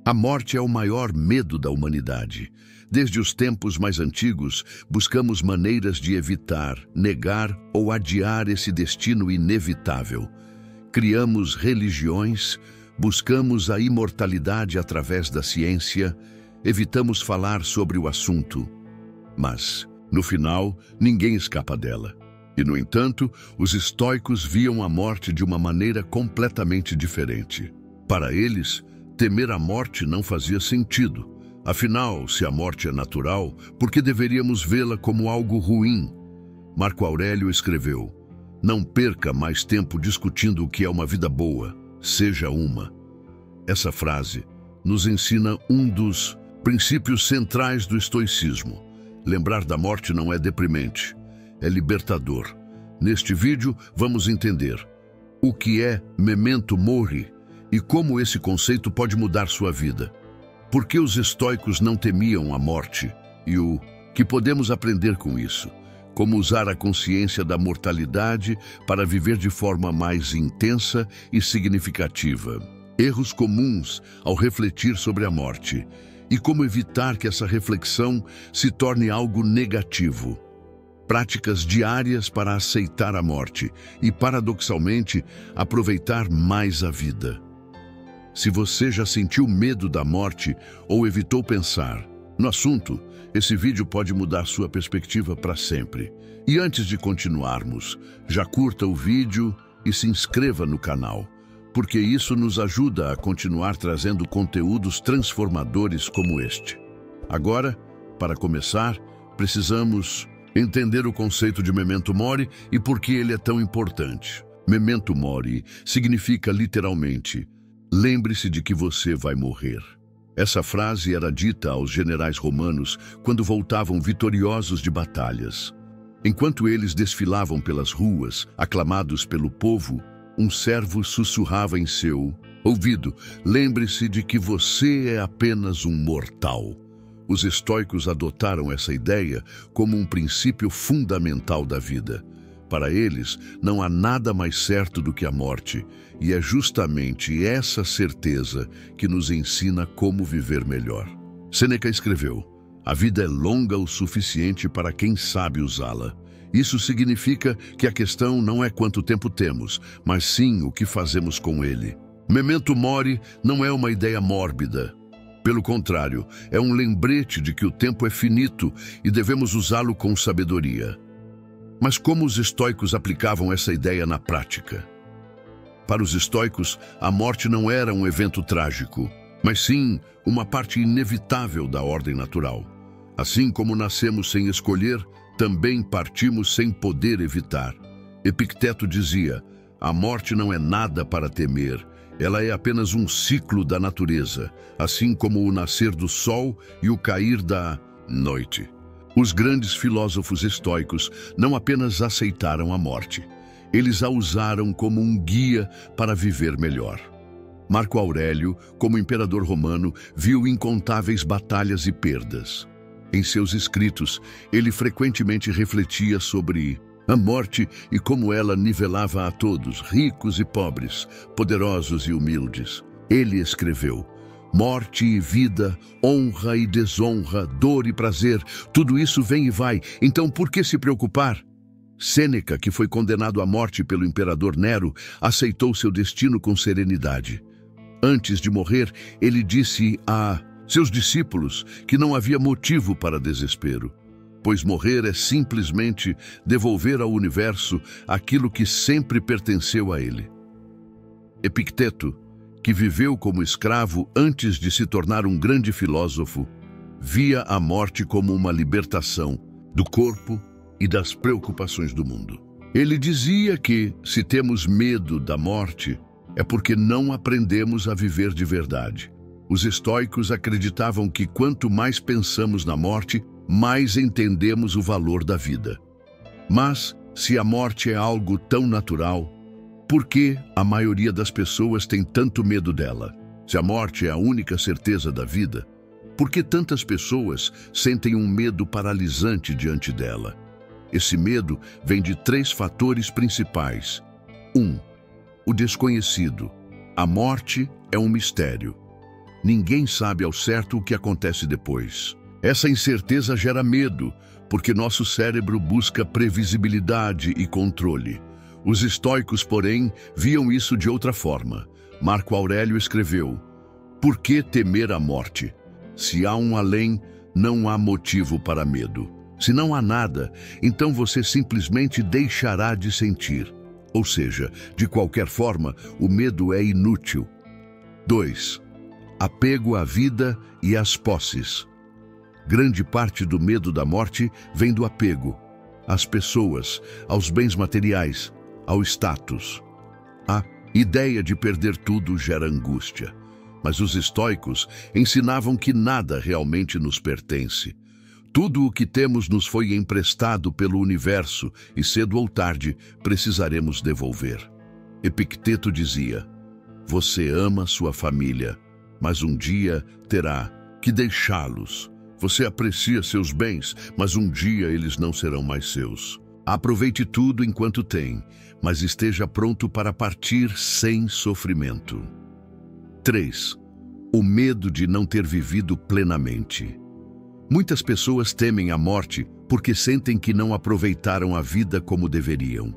A morte é o maior medo da humanidade. Desde os tempos mais antigos, buscamos maneiras de evitar, negar ou adiar esse destino inevitável. Criamos religiões, buscamos a imortalidade através da ciência, evitamos falar sobre o assunto. Mas, no final, ninguém escapa dela. E, no entanto, os estoicos viam a morte de uma maneira completamente diferente. Para eles, temer a morte não fazia sentido. Afinal, se a morte é natural, por que deveríamos vê-la como algo ruim? Marco Aurélio escreveu: "Não perca mais tempo discutindo o que é uma vida boa, seja uma." Essa frase nos ensina um dos princípios centrais do estoicismo. Lembrar da morte não é deprimente, é libertador. Neste vídeo, vamos entender o que é memento mori e como esse conceito pode mudar sua vida. Por que os estoicos não temiam a morte? E o que podemos aprender com isso? Como usar a consciência da mortalidade para viver de forma mais intensa e significativa. Erros comuns ao refletir sobre a morte. E como evitar que essa reflexão se torne algo negativo. Práticas diárias para aceitar a morte e, paradoxalmente, aproveitar mais a vida. Se você já sentiu medo da morte ou evitou pensar no assunto, esse vídeo pode mudar sua perspectiva para sempre. E antes de continuarmos, já curta o vídeo e se inscreva no canal, porque isso nos ajuda a continuar trazendo conteúdos transformadores como este. Agora, para começar, precisamos entender o conceito de memento mori e por que ele é tão importante. Memento mori significa literalmente: lembre-se de que você vai morrer. Essa frase era dita aos generais romanos quando voltavam vitoriosos de batalhas. Enquanto eles desfilavam pelas ruas, aclamados pelo povo, um servo sussurrava em seu ouvido: lembre-se de que você é apenas um mortal. Os estoicos adotaram essa ideia como um princípio fundamental da vida. Para eles, não há nada mais certo do que a morte, e é justamente essa certeza que nos ensina como viver melhor. Sêneca escreveu: "A vida é longa o suficiente para quem sabe usá-la." Isso significa que a questão não é quanto tempo temos, mas sim o que fazemos com ele. Memento mori não é uma ideia mórbida. Pelo contrário, é um lembrete de que o tempo é finito e devemos usá-lo com sabedoria. Mas como os estoicos aplicavam essa ideia na prática? Para os estoicos, a morte não era um evento trágico, mas sim uma parte inevitável da ordem natural. Assim como nascemos sem escolher, também partimos sem poder evitar. Epicteto dizia: "A morte não é nada para temer, ela é apenas um ciclo da natureza, assim como o nascer do sol e o cair da noite." Os grandes filósofos estoicos não apenas aceitaram a morte, eles a usaram como um guia para viver melhor. Marco Aurélio, como imperador romano, viu incontáveis batalhas e perdas. Em seus escritos, ele frequentemente refletia sobre a morte e como ela nivelava a todos, ricos e pobres, poderosos e humildes. Ele escreveu: "Morte e vida, honra e desonra, dor e prazer, tudo isso vem e vai, então por que se preocupar?" Sêneca, que foi condenado à morte pelo imperador Nero, aceitou seu destino com serenidade. Antes de morrer, ele disse a seus discípulos que não havia motivo para desespero, pois morrer é simplesmente devolver ao universo aquilo que sempre pertenceu a ele. Epicteto, que viveu como escravo antes de se tornar um grande filósofo, via a morte como uma libertação do corpo e das preocupações do mundo. Ele dizia que, se temos medo da morte, é porque não aprendemos a viver de verdade. Os estoicos acreditavam que quanto mais pensamos na morte, mais entendemos o valor da vida. Mas, se a morte é algo tão natural, por que a maioria das pessoas tem tanto medo dela? Se a morte é a única certeza da vida, por que tantas pessoas sentem um medo paralisante diante dela? Esse medo vem de 3 fatores principais. 1. O desconhecido. A morte é um mistério. ninguém sabe ao certo o que acontece depois. Essa incerteza gera medo, porque nosso cérebro busca previsibilidade e controle. Os estoicos, porém, viam isso de outra forma. Marco Aurélio escreveu: "Por que temer a morte? Se há um além, não há motivo para medo. Se não há nada, então você simplesmente deixará de sentir. Ou seja, de qualquer forma, o medo é inútil." 2. Apego à vida e às posses. Grande parte do medo da morte vem do apego às pessoas, aos bens materiais, ao status. A ideia de perder tudo gera angústia, mas os estoicos ensinavam que nada realmente nos pertence. Tudo o que temos nos foi emprestado pelo universo e cedo ou tarde precisaremos devolver. Epicteto dizia: "Você ama sua família, mas um dia terá que deixá-los. Você aprecia seus bens, mas um dia eles não serão mais seus. Aproveite tudo enquanto tem, mas esteja pronto para partir sem sofrimento." 3. O medo de não ter vivido plenamente. Muitas pessoas temem a morte porque sentem que não aproveitaram a vida como deveriam.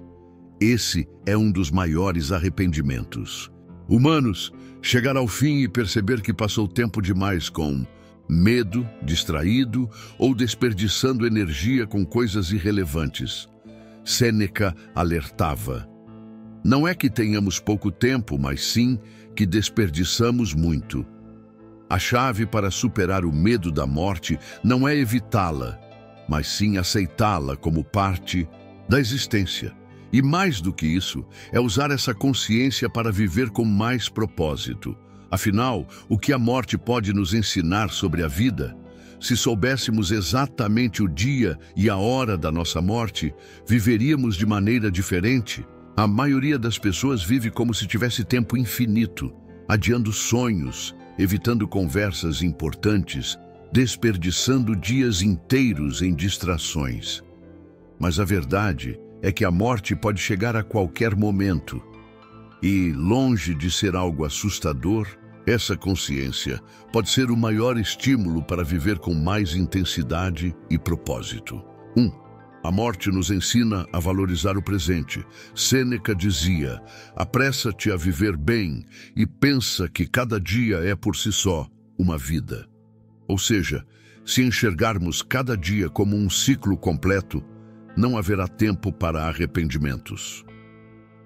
Esse é um dos maiores arrependimentos humanos, chegar ao fim e perceber que passou tempo demais com medo, distraído ou desperdiçando energia com coisas irrelevantes. Sêneca alertava: "Não é que tenhamos pouco tempo, mas sim que desperdiçamos muito." A chave para superar o medo da morte não é evitá-la, mas sim aceitá-la como parte da existência. E mais do que isso, é usar essa consciência para viver com mais propósito. Afinal, o que a morte pode nos ensinar sobre a vida? Se soubéssemos exatamente o dia e a hora da nossa morte, viveríamos de maneira diferente. A maioria das pessoas vive como se tivesse tempo infinito, adiando sonhos, evitando conversas importantes, desperdiçando dias inteiros em distrações. Mas a verdade é que a morte pode chegar a qualquer momento. E, longe de ser algo assustador, essa consciência pode ser o maior estímulo para viver com mais intensidade e propósito. 1. A morte nos ensina a valorizar o presente. Sêneca dizia: "Apressa-te a viver bem e pensa que cada dia é por si só uma vida." Ou seja, se enxergarmos cada dia como um ciclo completo, não haverá tempo para arrependimentos.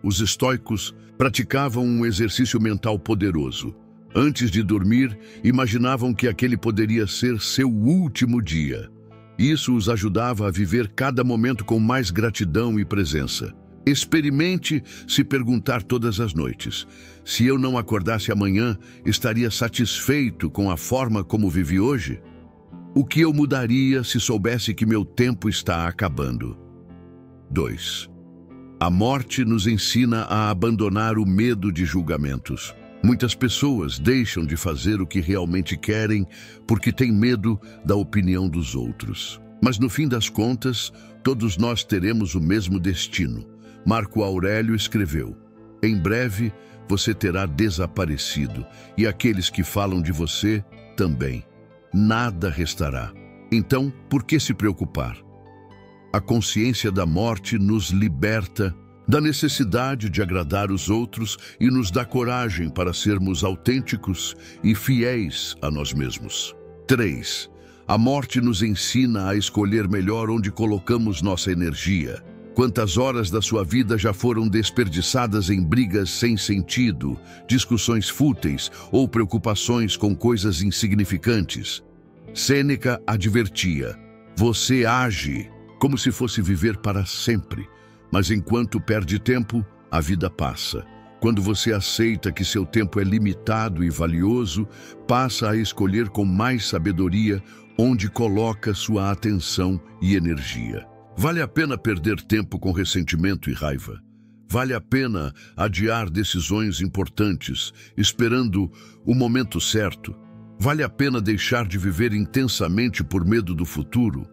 Os estoicos praticavam um exercício mental poderoso. Antes de dormir, imaginavam que aquele poderia ser seu último dia. Isso os ajudava a viver cada momento com mais gratidão e presença. Experimente se perguntar todas as noites: se eu não acordasse amanhã, estaria satisfeito com a forma como vivi hoje? O que eu mudaria se soubesse que meu tempo está acabando? 2. A morte nos ensina a abandonar o medo de julgamentos. Muitas pessoas deixam de fazer o que realmente querem porque têm medo da opinião dos outros. Mas no fim das contas, todos nós teremos o mesmo destino. Marco Aurélio escreveu: "Em breve você terá desaparecido, e aqueles que falam de você também. Nada restará. Então, por que se preocupar?" A consciência da morte nos liberta da necessidade de agradar os outros e nos dá coragem para sermos autênticos e fiéis a nós mesmos. 3. A morte nos ensina a escolher melhor onde colocamos nossa energia. Quantas horas da sua vida já foram desperdiçadas em brigas sem sentido, discussões fúteis ou preocupações com coisas insignificantes? Sêneca advertia: "Você age como se fosse viver para sempre, mas enquanto perde tempo, a vida passa. Quando você aceita que seu tempo é limitado e valioso, passa a escolher com mais sabedoria onde coloca sua atenção e energia." Vale a pena perder tempo com ressentimento e raiva. Vale a pena adiar decisões importantes, esperando o momento certo. Vale a pena deixar de viver intensamente por medo do futuro.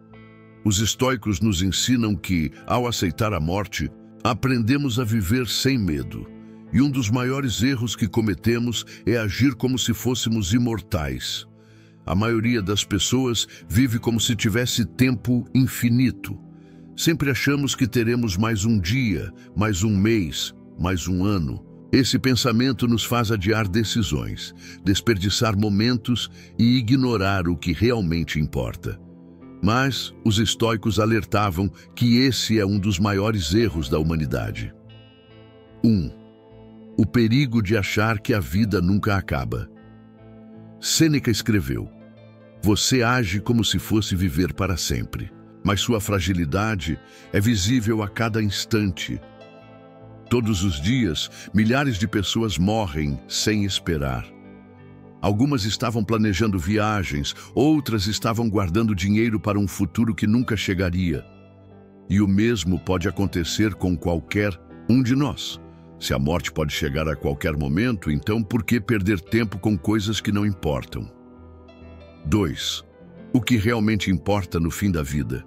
Os estoicos nos ensinam que, ao aceitar a morte, aprendemos a viver sem medo. E um dos maiores erros que cometemos é agir como se fôssemos imortais. A maioria das pessoas vive como se tivesse tempo infinito. Sempre achamos que teremos mais um dia, mais um mês, mais um ano. Esse pensamento nos faz adiar decisões, desperdiçar momentos e ignorar o que realmente importa. Mas os estoicos alertavam que esse é um dos maiores erros da humanidade. 1. O perigo de achar que a vida nunca acaba. Sêneca escreveu: "Você age como se fosse viver para sempre, mas sua fragilidade é visível a cada instante. Todos os dias, milhares de pessoas morrem sem esperar. Algumas estavam planejando viagens, outras estavam guardando dinheiro para um futuro que nunca chegaria. E o mesmo pode acontecer com qualquer um de nós. Se a morte pode chegar a qualquer momento, então por que perder tempo com coisas que não importam?" 2. O que realmente importa no fim da vida.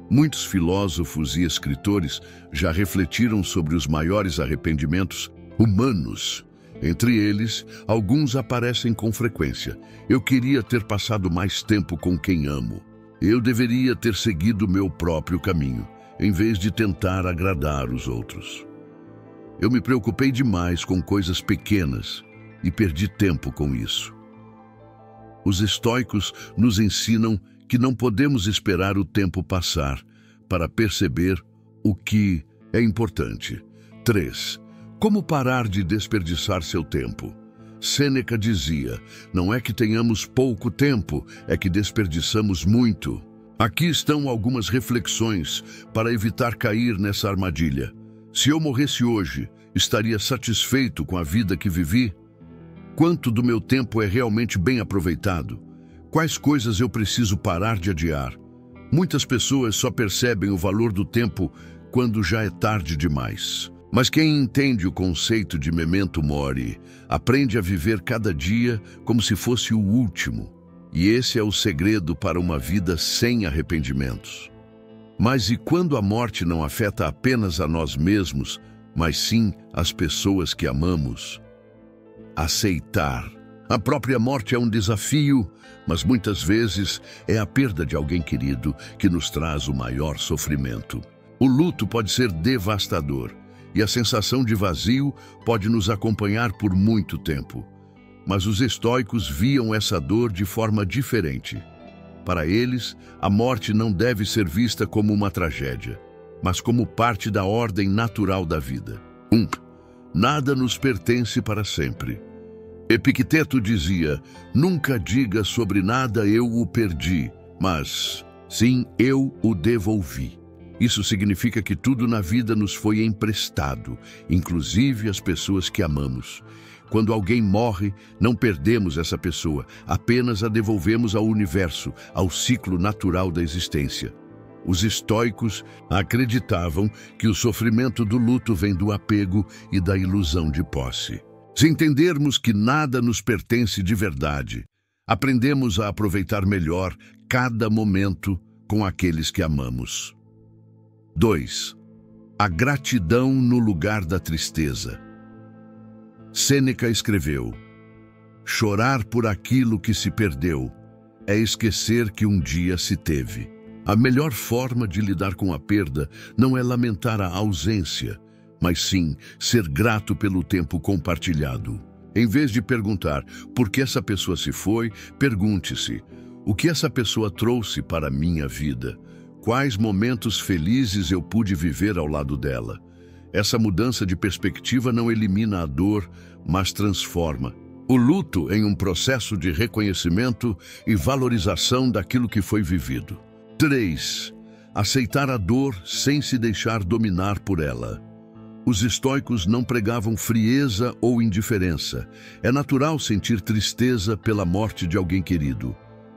Muitos filósofos e escritores já refletiram sobre os maiores arrependimentos humanos. Entre eles, alguns aparecem com frequência. Eu queria ter passado mais tempo com quem amo. Eu deveria ter seguido meu próprio caminho, em vez de tentar agradar os outros. Eu me preocupei demais com coisas pequenas e perdi tempo com isso. Os estoicos nos ensinam que não podemos esperar o tempo passar para perceber o que é importante. 3. Como parar de desperdiçar seu tempo? Sêneca dizia: "Não é que tenhamos pouco tempo, é que desperdiçamos muito." Aqui estão algumas reflexões para evitar cair nessa armadilha. Se eu morresse hoje, estaria satisfeito com a vida que vivi? Quanto do meu tempo é realmente bem aproveitado? Quais coisas eu preciso parar de adiar? Muitas pessoas só percebem o valor do tempo quando já é tarde demais. Mas quem entende o conceito de memento mori, aprende a viver cada dia como se fosse o último. E esse é o segredo para uma vida sem arrependimentos. Mas e quando a morte não afeta apenas a nós mesmos, mas sim as pessoas que amamos? Aceitar. A própria morte é um desafio, mas muitas vezes é a perda de alguém querido que nos traz o maior sofrimento. O luto pode ser devastador e a sensação de vazio pode nos acompanhar por muito tempo. Mas os estoicos viam essa dor de forma diferente. Para eles, a morte não deve ser vista como uma tragédia, mas como parte da ordem natural da vida. 1. Nada nos pertence para sempre. Epicteto dizia: "Nunca diga sobre nada eu o perdi, mas sim eu o devolvi." Isso significa que tudo na vida nos foi emprestado, inclusive as pessoas que amamos. Quando alguém morre, não perdemos essa pessoa, apenas a devolvemos ao universo, ao ciclo natural da existência. Os estoicos acreditavam que o sofrimento do luto vem do apego e da ilusão de posse. Se entendermos que nada nos pertence de verdade, aprendemos a aproveitar melhor cada momento com aqueles que amamos. 2. A gratidão no lugar da tristeza. Sêneca escreveu: "Chorar por aquilo que se perdeu é esquecer que um dia se teve." A melhor forma de lidar com a perda não é lamentar a ausência, mas sim ser grato pelo tempo compartilhado. Em vez de perguntar por que essa pessoa se foi, pergunte-se: o que essa pessoa trouxe para a minha vida? Quais momentos felizes eu pude viver ao lado dela? Essa mudança de perspectiva não elimina a dor, mas transforma o luto em um processo de reconhecimento e valorização daquilo que foi vivido. 3. Aceitar a dor sem se deixar dominar por ela. Os estoicos não pregavam frieza ou indiferença. É natural sentir tristeza pela morte de alguém querido,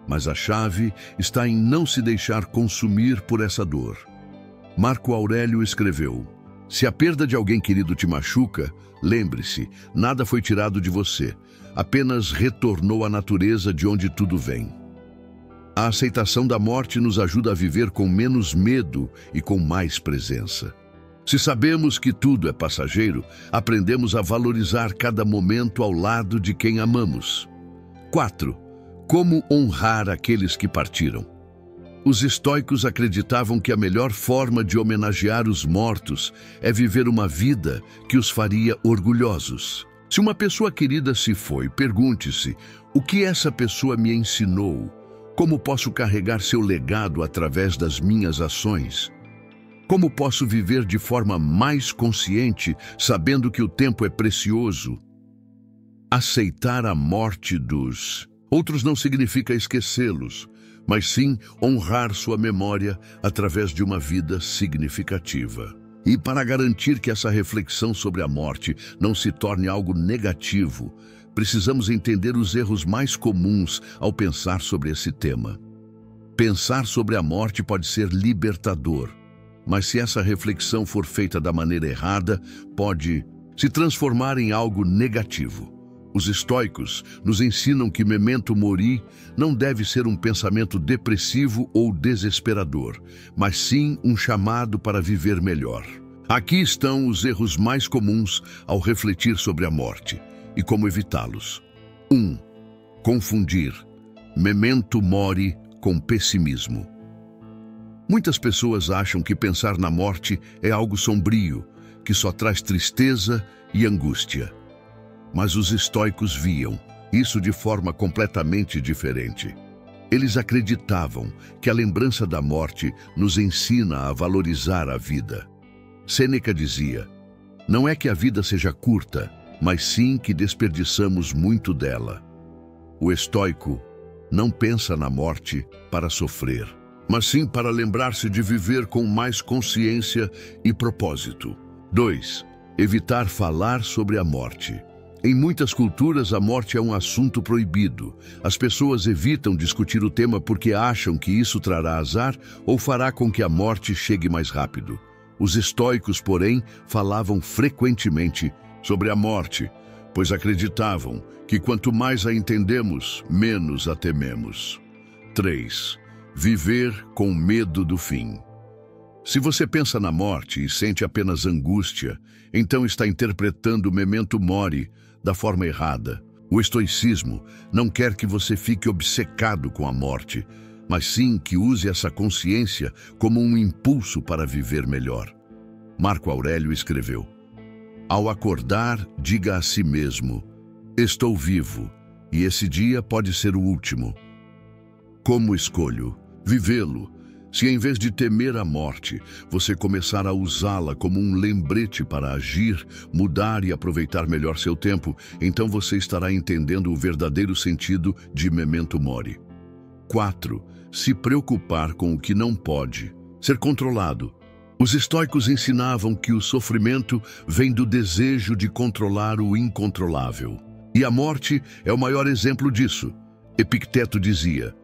mas a chave está em não se deixar consumir por essa dor. Marco Aurélio escreveu: "Se a perda de alguém querido te machuca, lembre-se, nada foi tirado de você, apenas retornou à natureza de onde tudo vem." A aceitação da morte nos ajuda a viver com menos medo e com mais presença. Se sabemos que tudo é passageiro, aprendemos a valorizar cada momento ao lado de quem amamos. 4. Como honrar aqueles que partiram? Os estoicos acreditavam que a melhor forma de homenagear os mortos é viver uma vida que os faria orgulhosos. Se uma pessoa querida se foi, pergunte-se: o que essa pessoa me ensinou? Como posso carregar seu legado através das minhas ações? Como posso viver de forma mais consciente, sabendo que o tempo é precioso? Aceitar a morte dos outros não significa esquecê-los, mas sim honrar sua memória através de uma vida significativa. E para garantir que essa reflexão sobre a morte não se torne algo negativo, precisamos entender os erros mais comuns ao pensar sobre esse tema. Pensar sobre a morte pode ser libertador, mas se essa reflexão for feita da maneira errada, pode se transformar em algo negativo. Os estoicos nos ensinam que memento mori não deve ser um pensamento depressivo ou desesperador, mas sim um chamado para viver melhor. Aqui estão os erros mais comuns ao refletir sobre a morte e como evitá-los. 1. Confundir memento mori com pessimismo. Muitas pessoas acham que pensar na morte é algo sombrio, que só traz tristeza e angústia. Mas os estoicos viam isso de forma completamente diferente. Eles acreditavam que a lembrança da morte nos ensina a valorizar a vida. Sêneca dizia: não é que a vida seja curta, mas sim que desperdiçamos muito dela. O estoico não pensa na morte para sofrer, mas sim para lembrar-se de viver com mais consciência e propósito. 2. Evitar falar sobre a morte. Em muitas culturas, a morte é um assunto proibido. As pessoas evitam discutir o tema porque acham que isso trará azar ou fará com que a morte chegue mais rápido. Os estoicos, porém, falavam frequentemente sobre a morte, pois acreditavam que quanto mais a entendemos, menos a tememos. 3. Viver com medo do fim. Se você pensa na morte e sente apenas angústia, então está interpretando o memento mori da forma errada. O estoicismo não quer que você fique obcecado com a morte, mas sim que use essa consciência como um impulso para viver melhor. Marco Aurélio escreveu: ao acordar, diga a si mesmo: estou vivo, e esse dia pode ser o último. Como escolho vivê-lo? Se em vez de temer a morte, você começar a usá-la como um lembrete para agir, mudar e aproveitar melhor seu tempo, então você estará entendendo o verdadeiro sentido de memento mori. 4. Se preocupar com o que não pode ser controlado. Os estoicos ensinavam que o sofrimento vem do desejo de controlar o incontrolável. E a morte é o maior exemplo disso. Epicteto dizia: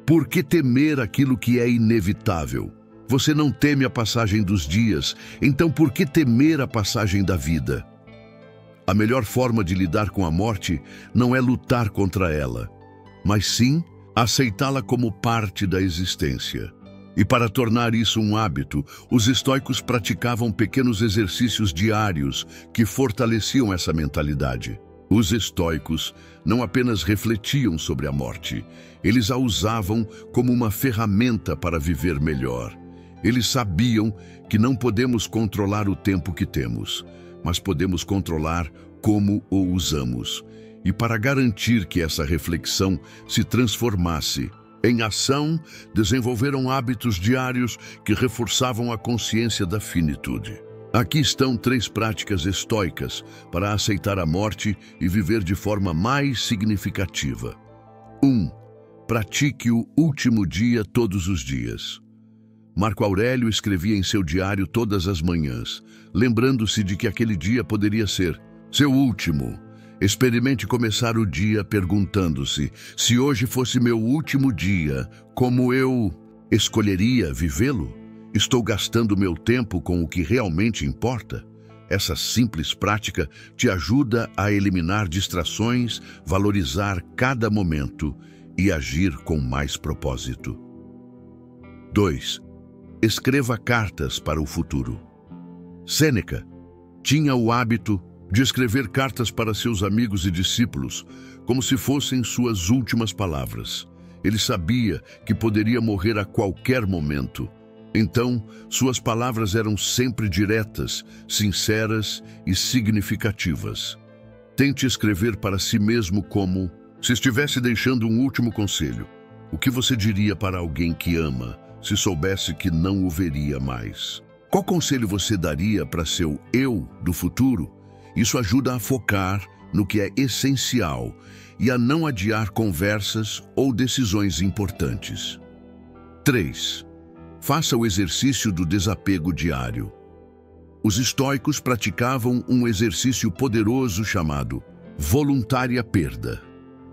por que temer aquilo que é inevitável? Você não teme a passagem dos dias, então por que temer a passagem da vida? A melhor forma de lidar com a morte não é lutar contra ela, mas sim aceitá-la como parte da existência. E para tornar isso um hábito, os estoicos praticavam pequenos exercícios diários que fortaleciam essa mentalidade. Os estoicos não apenas refletiam sobre a morte, eles a usavam como uma ferramenta para viver melhor. Eles sabiam que não podemos controlar o tempo que temos, mas podemos controlar como o usamos. E para garantir que essa reflexão se transformasse em ação, desenvolveram hábitos diários que reforçavam a consciência da finitude. Aqui estão 3 práticas estoicas para aceitar a morte e viver de forma mais significativa. 1. Pratique o último dia todos os dias. Marco Aurélio escrevia em seu diário todas as manhãs, lembrando-se de que aquele dia poderia ser seu último. Experimente começar o dia perguntando-se: se hoje fosse meu último dia, como eu escolheria vivê-lo? Estou gastando meu tempo com o que realmente importa? Essa simples prática te ajuda a eliminar distrações, valorizar cada momento e agir com mais propósito. 2. Escreva cartas para o futuro. Sêneca tinha o hábito de escrever cartas para seus amigos e discípulos, como se fossem suas últimas palavras. Ele sabia que poderia morrer a qualquer momento. Então, suas palavras eram sempre diretas, sinceras e significativas. Tente escrever para si mesmo como, se estivesse deixando um último conselho, o que você diria para alguém que ama, se soubesse que não o veria mais? Qual conselho você daria para seu eu do futuro? Isso ajuda a focar no que é essencial e a não adiar conversas ou decisões importantes. 3. Faça o exercício do desapego diário. Os estoicos praticavam um exercício poderoso chamado voluntária perda.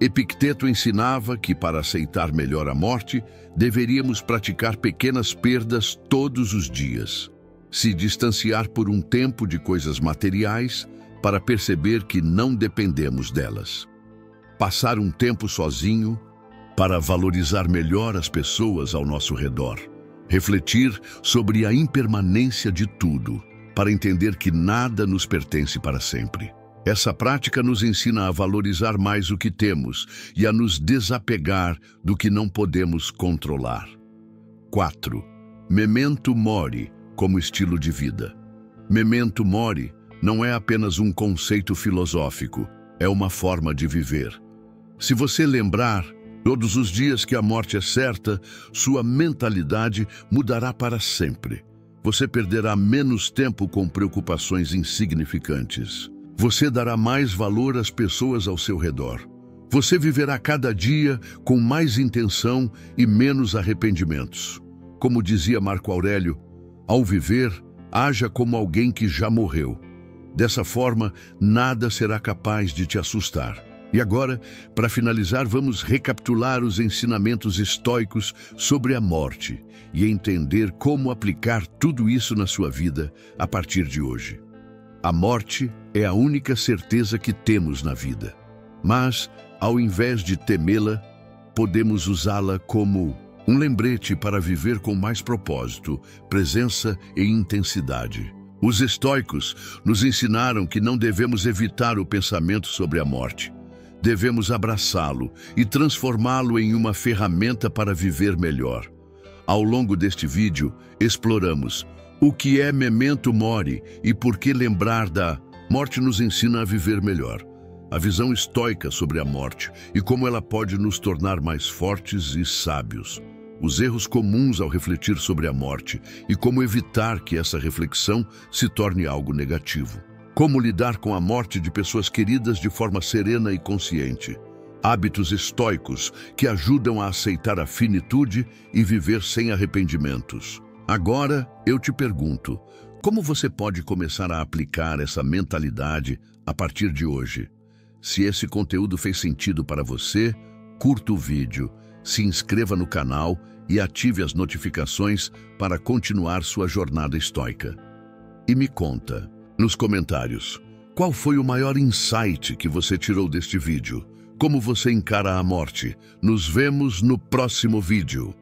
Epicteto ensinava que, para aceitar melhor a morte, deveríamos praticar pequenas perdas todos os dias. Se distanciar por um tempo de coisas materiais para perceber que não dependemos delas. Passar um tempo sozinho para valorizar melhor as pessoas ao nosso redor. Refletir sobre a impermanência de tudo, para entender que nada nos pertence para sempre. Essa prática nos ensina a valorizar mais o que temos e a nos desapegar do que não podemos controlar. 4. Memento mori como estilo de vida. Memento mori não é apenas um conceito filosófico, é uma forma de viver. Se você lembrar todos os dias que a morte é certa, sua mentalidade mudará para sempre. Você perderá menos tempo com preocupações insignificantes. Você dará mais valor às pessoas ao seu redor. Você viverá cada dia com mais intenção e menos arrependimentos. Como dizia Marco Aurélio, ao viver, haja como alguém que já morreu. Dessa forma, nada será capaz de te assustar. E agora, para finalizar, vamos recapitular os ensinamentos estoicos sobre a morte e entender como aplicar tudo isso na sua vida a partir de hoje. A morte é a única certeza que temos na vida. Mas, ao invés de temê-la, podemos usá-la como um lembrete para viver com mais propósito, presença e intensidade. Os estoicos nos ensinaram que não devemos evitar o pensamento sobre a morte. Devemos abraçá-lo e transformá-lo em uma ferramenta para viver melhor. Ao longo deste vídeo, exploramos o que é memento mori e por que lembrar da morte nos ensina a viver melhor. A visão estoica sobre a morte e como ela pode nos tornar mais fortes e sábios. Os erros comuns ao refletir sobre a morte e como evitar que essa reflexão se torne algo negativo. Como lidar com a morte de pessoas queridas de forma serena e consciente. Hábitos estoicos que ajudam a aceitar a finitude e viver sem arrependimentos. Agora, eu te pergunto, como você pode começar a aplicar essa mentalidade a partir de hoje? Se esse conteúdo fez sentido para você, curta o vídeo, se inscreva no canal e ative as notificações para continuar sua jornada estoica. E me conta, nos comentários, qual foi o maior insight que você tirou deste vídeo? Como você encara a morte? Nos vemos no próximo vídeo.